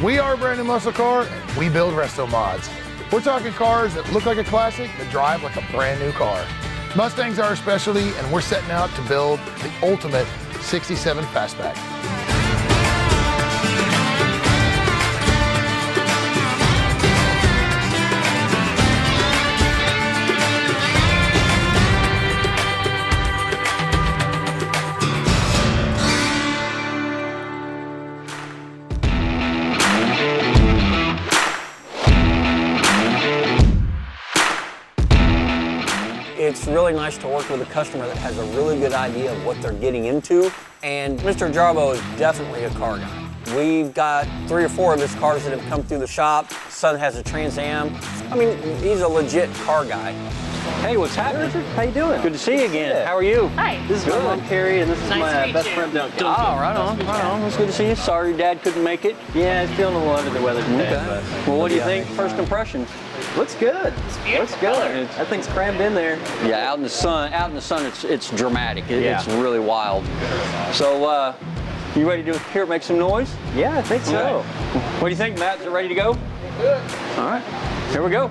We are Brand New Muscle Car, and we build resto mods. We're talking cars that look like a classic, but drive like a brand new car. Mustangs are our specialty, and we're setting out to build the ultimate 67 Fastback. It's really nice to work with a customer that has a really good idea of what they're getting into, and Mr. Jarbo is definitely a car guy. We've got 3 or 4 of his cars that have come through the shop. Son has a Trans Am. I mean, he's a legit car guy. Hey, what's happening? How you doing? Good to see you again. How are you? Hi. This is my mom, Carrie, and this is my best friend, Duncan. Oh, right on, right on. It's good to see you. Sorry your dad couldn't make it. Yeah, he's feeling a little under the weather today. Okay. Well, what do you think? First impressions? Looks good. It's beautiful. Looks good. That thing's crammed in there. Yeah, out in the sun, it's dramatic. It's really wild. So, you ready to here make some noise? Yeah, I think so. What do you think, Matt? Is it ready to go? Good. All right, here we go.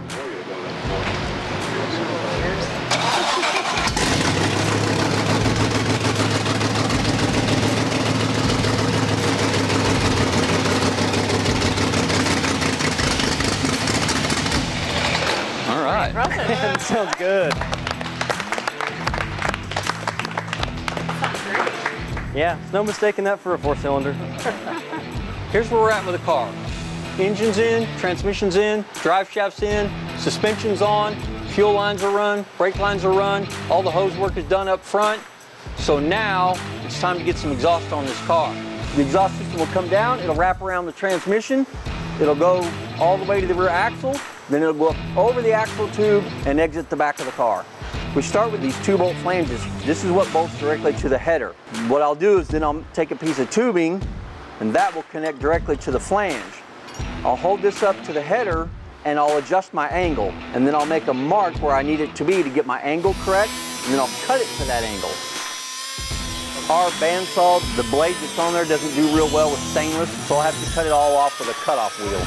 All right. That sounds good. Yeah, there's no mistaking that for a 4-cylinder. Here's where we're at with the car. Engine's in, transmission's in, drive shaft's in, suspension's on, fuel lines are run, brake lines are run, all the hose work is done up front. So now it's time to get some exhaust on this car. The exhaust system will come down, it'll wrap around the transmission, it'll go all the way to the rear axle, then it'll go up over the axle tube and exit the back of the car. We start with these 2-bolt flanges. This is what bolts directly to the header. What I'll do is then I'll take a piece of tubing and that will connect directly to the flange. I'll hold this up to the header and I'll adjust my angle, and then I'll make a mark where I need it to be to get my angle correct, and then I'll cut it to that angle. Our bandsaw, the blade that's on there doesn't do real well with stainless, so I'll have to cut it all off with a cutoff wheel.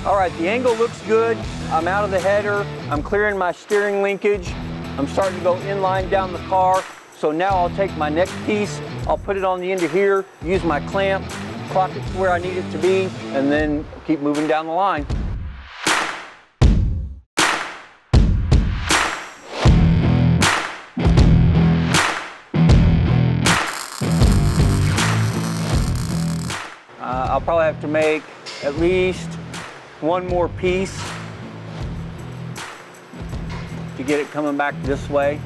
All right, the angle looks good. I'm out of the header. I'm clearing my steering linkage. I'm starting to go inline down the car. So now I'll take my next piece, I'll put it on the end of here, use my clamp, clock it to where I need it to be, and then keep moving down the line. I'll probably have to make at least one more piece to get it coming back this way.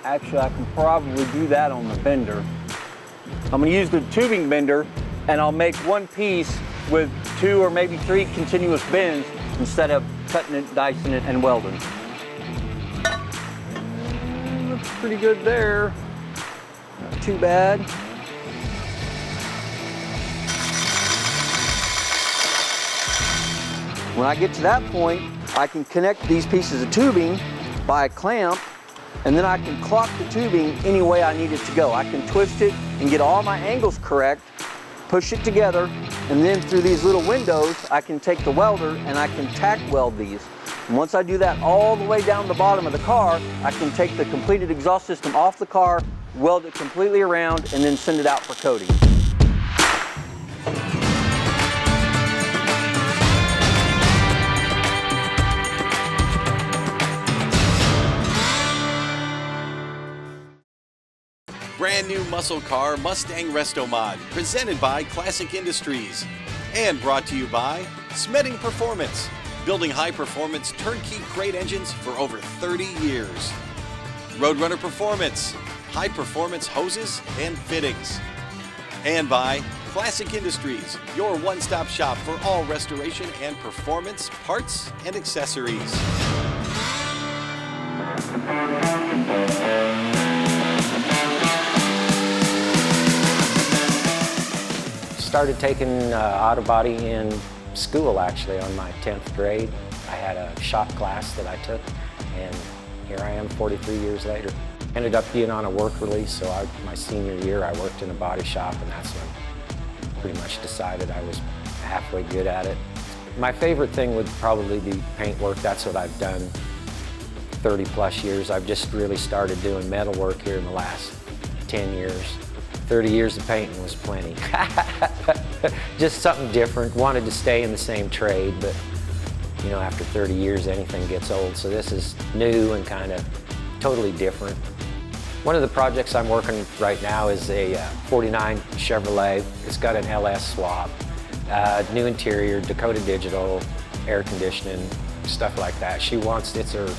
Actually, I can probably do that on the bender. I'm going to use the tubing bender, and I'll make one piece with 2 or maybe 3 continuous bends instead of cutting it, dicing it, and welding. Looks pretty good there. Not too bad. When I get to that point, I can connect these pieces of tubing by a clamp, and then I can clock the tubing any way I need it to go. I can twist it and get all my angles correct, push it together, and then through these little windows, I can take the welder and I can tack weld these. And once I do that all the way down the bottom of the car, I can take the completed exhaust system off the car, weld it completely around, and then send it out for coating. Brand new muscle car Mustang RestoMod, presented by Classic Industries and brought to you by Smeding Performance, building high-performance turnkey crate engines for over 30 years. Roadrunner Performance, high-performance hoses and fittings. And by Classic Industries, your one-stop shop for all restoration and performance parts and accessories. Started taking auto body in school, actually, on my 10th grade. I had a shop class that I took, and here I am 43 years later. Ended up being on a work release, so my senior year I worked in a body shop, and that's when I pretty much decided I was halfway good at it. My favorite thing would probably be paint work. That's what I've done 30 plus years. I've just really started doing metal work here in the last 10 years. 30 years of painting was plenty. Just something different. Wanted to stay in the same trade, but you know, after 30 years anything gets old, so this is new and kind of totally different. One of the projects I'm working right now is a 49 Chevrolet. It's got an LS swap, new interior, Dakota Digital, air conditioning, stuff like that. It's her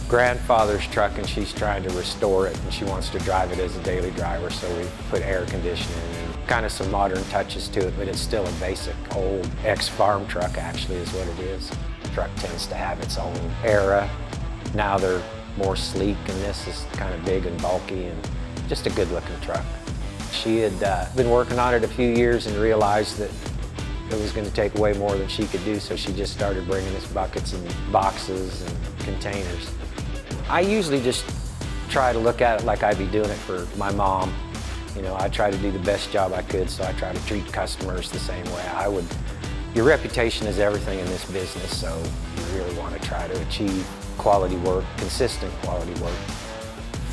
grandfather's truck and she's trying to restore it, and she wants to drive it as a daily driver, so we put air conditioning and kind of some modern touches to it, but it's still a basic old ex-farm truck actually is what it is. The truck tends to have its own era. Now they're more sleek, and this is kind of big and bulky and just a good looking truck. She had been working on it a few years and realized that it was going to take way more than she could do, so she just started bringing us buckets and boxes and containers. I usually just try to look at it like I'd be doing it for my mom. You know, I try to do the best job I could, so I try to treat customers the same way I would. Your reputation is everything in this business, so you really want to try to achieve quality work, consistent quality work.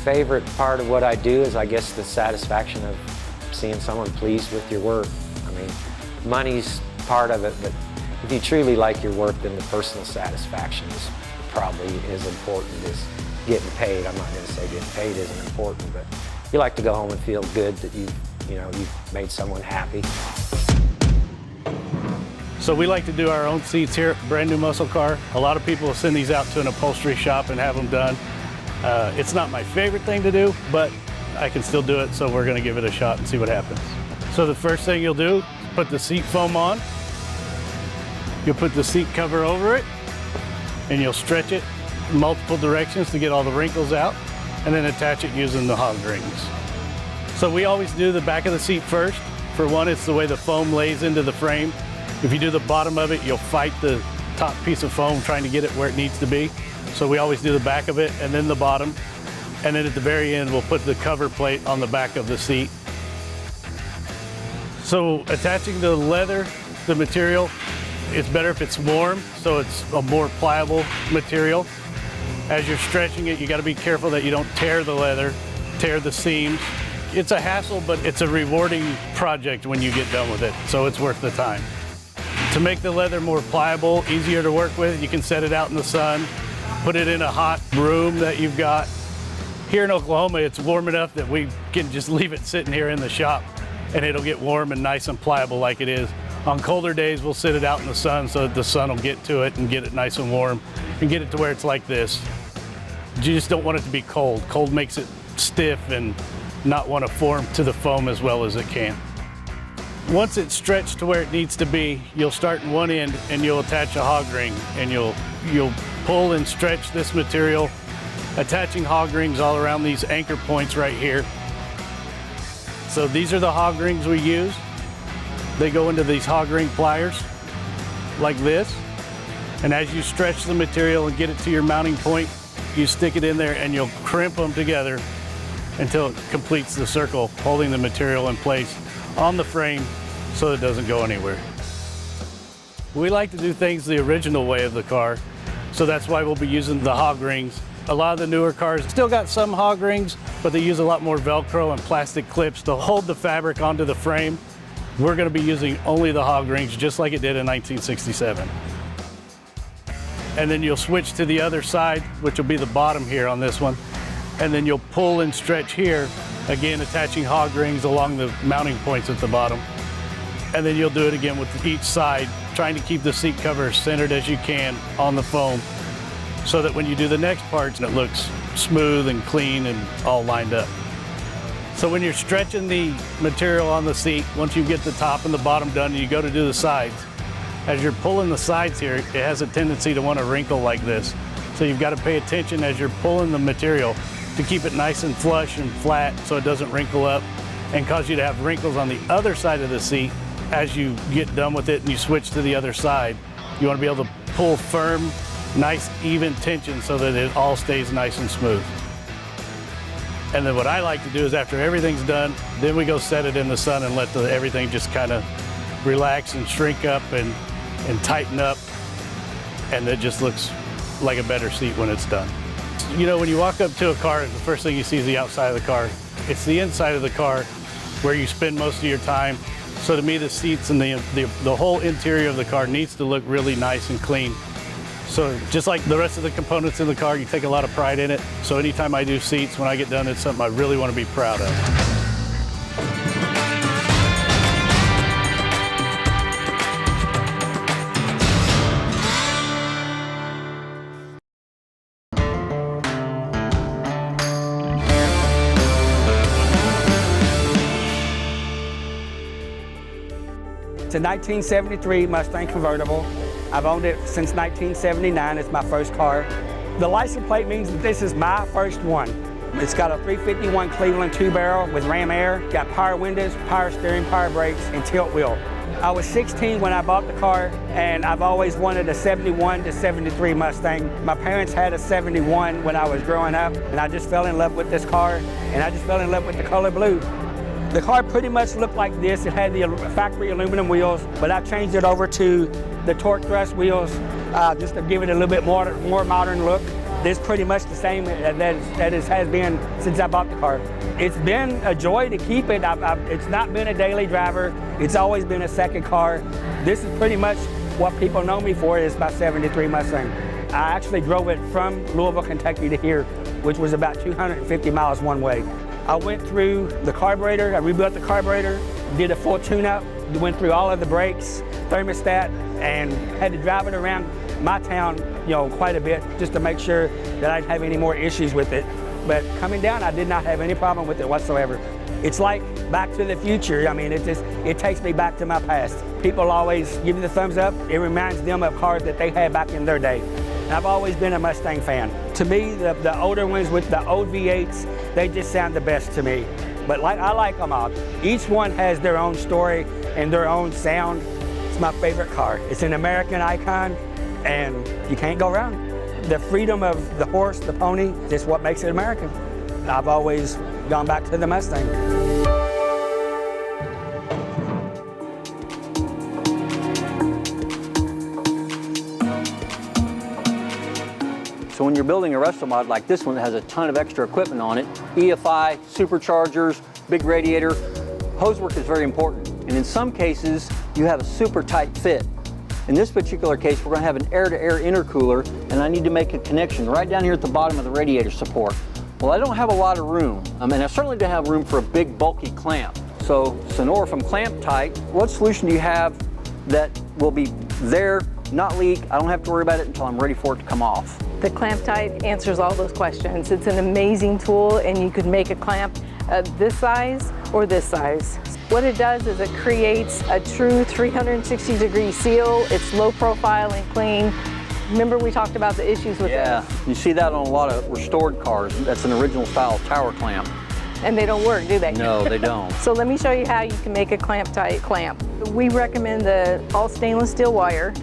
Favorite part of what I do is, I guess, the satisfaction of seeing someone pleased with your work. I mean, money's part of it, but if you truly like your work, then the personal satisfaction is probably as important as getting paid. I'm not going to say getting paid isn't important, but you like to go home and feel good that you've made someone happy. So we like to do our own seats here at Brand New Muscle Car. A lot of people will send these out to an upholstery shop and have them done. It's not my favorite thing to do, but I can still do it, so we're gonna give it a shot and see what happens. So the first thing you'll do is put the seat foam on. You'll put the seat cover over it, and you'll stretch it in multiple directions to get all the wrinkles out, and then attach it using the hog rings. So we always do the back of the seat first. For one, it's the way the foam lays into the frame. If you do the bottom of it, you'll fight the top piece of foam trying to get it where it needs to be. So we always do the back of it and then the bottom. And then at the very end, we'll put the cover plate on the back of the seat. So attaching the leather, the material, it's better if it's warm, so it's a more pliable material. As you're stretching it, you gotta be careful that you don't tear the leather, tear the seams. It's a hassle, but it's a rewarding project when you get done with it, so it's worth the time. To make the leather more pliable, easier to work with, you can set it out in the sun, put it in a hot room that you've got. Here in Oklahoma, it's warm enough that we can just leave it sitting here in the shop and it'll get warm and nice and pliable like it is. On colder days, we'll sit it out in the sun so that the sun will get to it and get it nice and warm and get it to where it's like this. You just don't want it to be cold. Cold makes it stiff and not want to form to the foam as well as it can. Once it's stretched to where it needs to be, you'll start in one end and you'll attach a hog ring, and you'll pull and stretch this material, attaching hog rings all around these anchor points right here. So these are the hog rings we use. They go into these hog ring pliers like this. And as you stretch the material and get it to your mounting point, you stick it in there and you'll crimp them together until it completes the circle, holding the material in place on the frame so it doesn't go anywhere. We like to do things the original way of the car, so that's why we'll be using the hog rings. A lot of the newer cars still got some hog rings, but they use a lot more Velcro and plastic clips to hold the fabric onto the frame. We're going to be using only the hog rings, just like it did in 1967. And then you'll switch to the other side, which will be the bottom here on this one. And then you'll pull and stretch here, again attaching hog rings along the mounting points at the bottom. And then you'll do it again with each side, trying to keep the seat cover as centered as you can on the foam, so that when you do the next parts, it looks smooth and clean and all lined up. So when you're stretching the material on the seat, once you get the top and the bottom done and you go to do the sides, as you're pulling the sides here, it has a tendency to want to wrinkle like this. So you've got to pay attention as you're pulling the material to keep it nice and flush and flat so it doesn't wrinkle up and cause you to have wrinkles on the other side of the seat. As you get done with it and you switch to the other side, you want to be able to pull firm, nice even tension so that it all stays nice and smooth. And then what I like to do is after everything's done, then we go set it in the sun and let everything just kind of relax and shrink up and tighten up. And it just looks like a better seat when it's done. You know, when you walk up to a car, the first thing you see is the outside of the car. It's the inside of the car where you spend most of your time. So to me, the seats and the whole interior of the car needs to look really nice and clean. So just like the rest of the components in the car, you take a lot of pride in it. So anytime I do seats, when I get done, it's something I really want to be proud of. It's a 1973 Mustang convertible. I've owned it since 1979. It's my first car. The license plate means that this is my first one. It's got a 351 Cleveland 2-barrel with ram air, got power windows, power steering, power brakes, and tilt wheel. I was 16 when I bought the car, and I've always wanted a 71 to 73 Mustang. My parents had a 71 when I was growing up, and I just fell in love with this car, and I just fell in love with the color blue. The car pretty much looked like this. It had the factory aluminum wheels, but I changed it over to the torque thrust wheels just to give it a little bit more modern look. It's pretty much the same that it has been since I bought the car. It's been a joy to keep it. It's not been a daily driver. It's always been a second car. This is pretty much what people know me for, is my 73 Mustang. I actually drove it from Louisville, Kentucky to here, which was about 250 miles one way. I went through the carburetor, I rebuilt the carburetor, did a full tune-up, went through all of the brakes, thermostat, and had to drive it around my town, quite a bit just to make sure that I didn't have any more issues with it. But coming down, I did not have any problem with it whatsoever. It's like Back to the Future. I mean, it takes me back to my past. People always give you the thumbs up. It reminds them of cars that they had back in their day. And I've always been a Mustang fan. To me, the older ones with the old V8s, they just sound the best to me. But I like them all. Each one has their own story and their own sound. It's my favorite car. It's an American icon, and you can't go wrong. The freedom of the horse, the pony, is what makes it American. I've always gone back to the Mustang. So when you're building a RestoMod like this one that has a ton of extra equipment on it, EFI, superchargers, big radiator, hose work is very important. And in some cases, you have a super tight fit. In this particular case, we're going to have an air-to-air intercooler, and I need to make a connection right down here at the bottom of the radiator support. Well, I don't have a lot of room, and I certainly don't have room for a big, bulky clamp. So, Sonora from Clamp Tight, what solution do you have that will be there, not leak? I don't have to worry about it until I'm ready for it to come off. The Clamp Tight answers all those questions. It's an amazing tool, and you could make a clamp this size or this size. What it does is it creates a true 360-degree seal. It's low profile and clean. Remember we talked about the issues with this? You see that on a lot of restored cars. That's an original style tower clamp. And they don't work, do they? No, they don't. So let me show you how you can make a Clamp Tight clamp. We recommend the all stainless steel wire.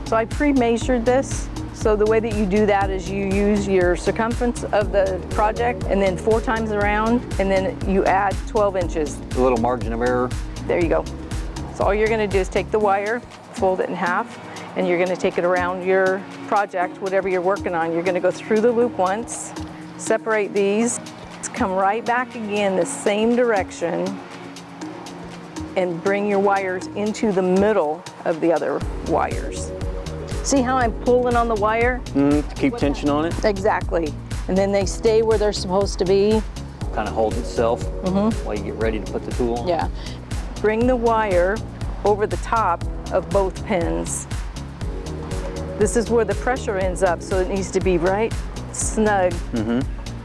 So I pre-measured this. So the way that you do that is you use your circumference of the project and then 4 times around, and then you add 12 inches. A little margin of error. There you go. So all you're gonna do is take the wire, fold it in half, and you're gonna take it around your project, whatever you're working on. You're gonna go through the loop once, separate these, come right back again the same direction, and bring your wires into the middle of the other wires. See how I'm pulling on the wire? To keep tension on it? Exactly. And then they stay where they're supposed to be. Kind of holds itself while you get ready to put the tool on. Yeah. Bring the wire over the top of both pins. This is where the pressure ends up, so it needs to be right snug.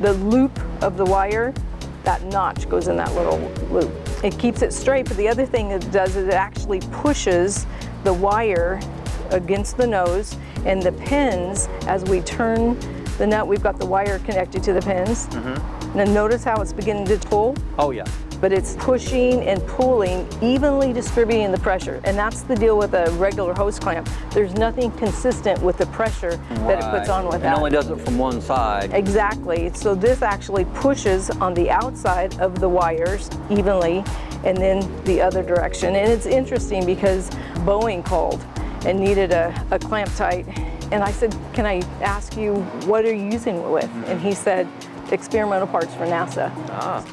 The loop of the wire, that notch goes in that little loop. It keeps it straight, but the other thing it does is it actually pushes the wire against the nose, and the pins, as we turn the nut, we've got the wire connected to the pins. Now notice how it's beginning to pull? Oh yeah. but it's pushing and pulling, evenly distributing the pressure. And that's the deal with a regular hose clamp. There's nothing consistent with the pressure that it puts on with that. It only does it from one side. Exactly. So this actually pushes on the outside of the wires evenly and then the other direction. And it's interesting because Boeing called and needed a clamp tight. And I said, can I ask you, what are you using it with? And he said, experimental parts for NASA. Ah.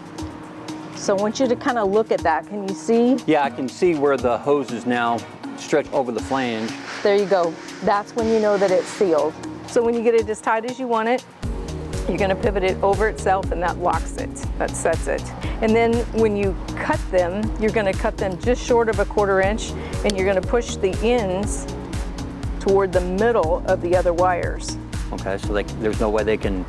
So I want you to kind of look at that. Can you see? Yeah, I can see where the hoses now stretch over the flange. There you go. That's when you know that it's sealed. So when you get it as tight as you want it, you're going to pivot it over itself and that locks it, that sets it. And then when you cut them, you're going to cut them just short of a 1/4 inch and you're going to push the ends toward the middle of the other wires. Okay, so there's no way they can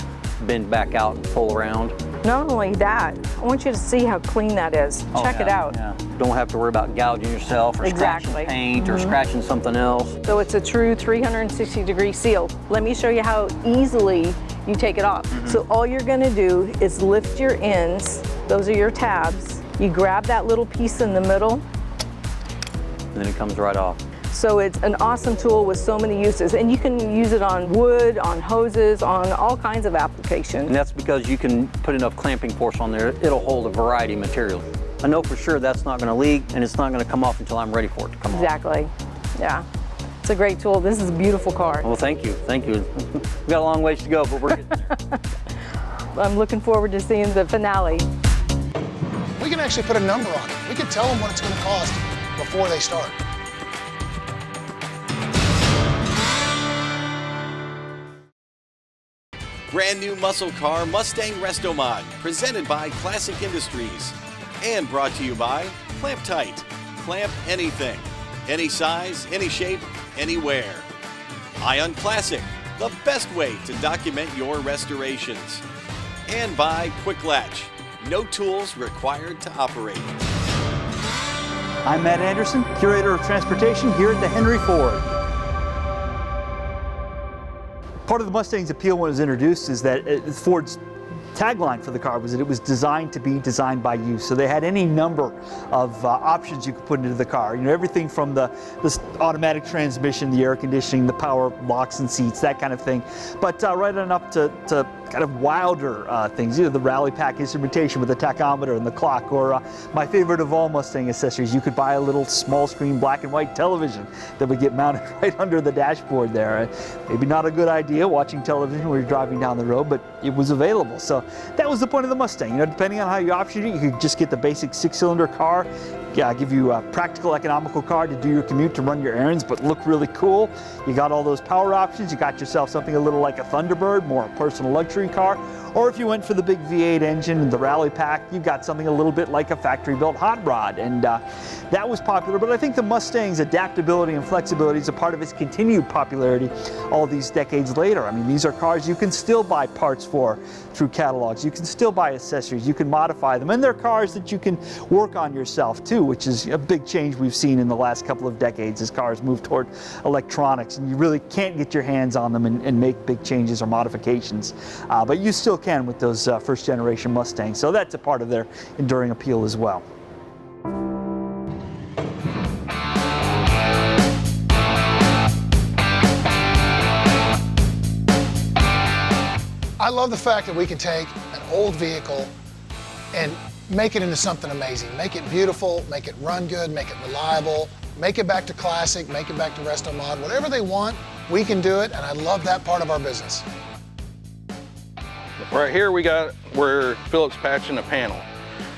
bend back out and pull around. Not only that, I want you to see how clean that is. Check it out. Yeah. Don't have to worry about gouging yourself or Exactly. scratching paint or scratching something else. So it's a true 360-degree seal. Let me show you how easily you take it off. So all you're going to do is lift your ends. Those are your tabs. You grab that little piece in the middle. And then it comes right off. So it's an awesome tool with so many uses. And you can use it on wood, on hoses, on all kinds of applications. And that's because you can put enough clamping force on there, it'll hold a variety of materials. I know for sure that's not going to leak and it's not going to come off until I'm ready for it to come off. Exactly. Yeah. It's a great tool. This is a beautiful car. Well, thank you. Thank you. We've got a long ways to go, but we're getting there. I'm looking forward to seeing the finale. We can actually put a number on it. We can tell them what it's going to cost before they start. Brand new muscle car Mustang RestoMod, presented by Classic Industries. And brought to you by Clamp Tight. Clamp anything. Any size, any shape, anywhere. Ion Classic, the best way to document your restorations. And by Quick Latch, no tools required to operate. I'm Matt Anderson, Curator of Transportation here at the Henry Ford. Part of the Mustang's appeal when it was introduced is that Ford's tagline for the car was that it was designed to be designed by you. So they had any number of options you could put into the car. You know, everything from this automatic transmission, the air conditioning, the power locks and seats, that kind of thing. But right on up to kind of wilder things, you know, the rally pack instrumentation with the tachometer and the clock, or my favorite of all Mustang accessories, you could buy a little small screen black and white television that would get mounted right under the dashboard there. Maybe not a good idea watching television when you're driving down the road, but it was available. So that was the point of the Mustang. You know, depending on how you option it, you could just get the basic 6-cylinder car, give you a practical, economical car to do your commute, to run your errands, but look really cool. You got all those power options. You got yourself something a little like a Thunderbird, more a personal luxury car. Or if you went for the big V8 engine and the rally pack, you got something a little bit like a factory-built hot rod. And that was popular. But I think the Mustang's adaptability and flexibility is a part of its continued popularity all these decades later. I mean, these are cars you can still buy parts for through catalogs. You can still buy accessories. You can modify them. And they're cars that you can work on yourself too, which is a big change we've seen in the last couple of decades as cars move toward electronics. And you really can't get your hands on them and make big changes or modifications. But you still can with those first generation Mustangs. So that's a part of their enduring appeal as well. I love the fact that we can take an old vehicle and make it into something amazing. Make it beautiful, make it run good, make it reliable, make it back to classic, make it back to RestoMod. Whatever they want, we can do it, and I love that part of our business. Right here we're Phillips patching a panel.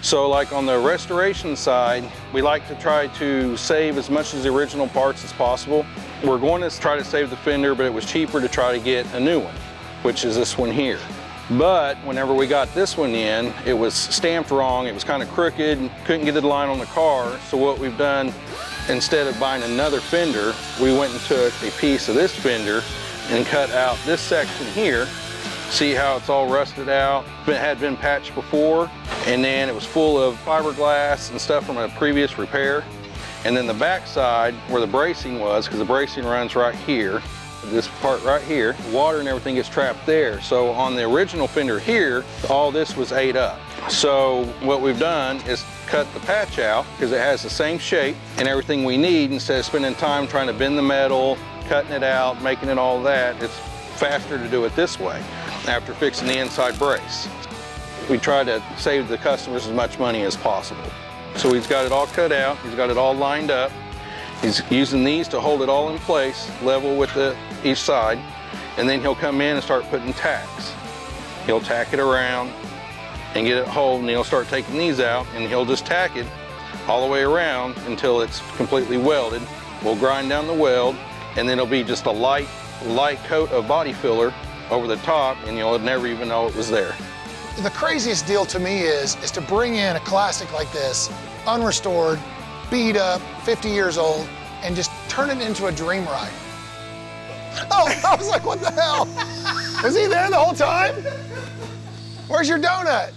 So like on the restoration side, we like to try to save as much of the original parts as possible. We're going to try to save the fender, but it was cheaper to try to get a new one, which is this one here. But whenever we got this one in, it was stamped wrong, it was kind of crooked, couldn't get the line on the car. So what we've done, instead of buying another fender, we went and took a piece of this fender and cut out this section here. See how it's all rusted out? It had been patched before, and then it was full of fiberglass and stuff from a previous repair. And then the back side, where the bracing was, because the bracing runs right here, this part right here, water and everything gets trapped there. So on the original fender here, all this was ate up. So what we've done is cut the patch out because it has the same shape and everything we need. Instead of spending time trying to bend the metal, cutting it out, making it all that, it's faster to do it this way after fixing the inside brace. We try to save the customers as much money as possible. So he's got it all cut out, he's got it all lined up. He's using these to hold it all in place, level with each side, and then he'll come in and start putting tacks. He'll tack it around and get it hold, and he'll start taking these out, and he'll just tack it all the way around until it's completely welded. We'll grind down the weld, and then it'll be just a light coat of body filler over the top, and you'll never even know it was there. The craziest deal to me is to bring in a classic like this, unrestored, beat up, 50 years old, and just turn it into a dream ride. Oh, I was like, what the hell? Was he there the whole time? Where's your donut?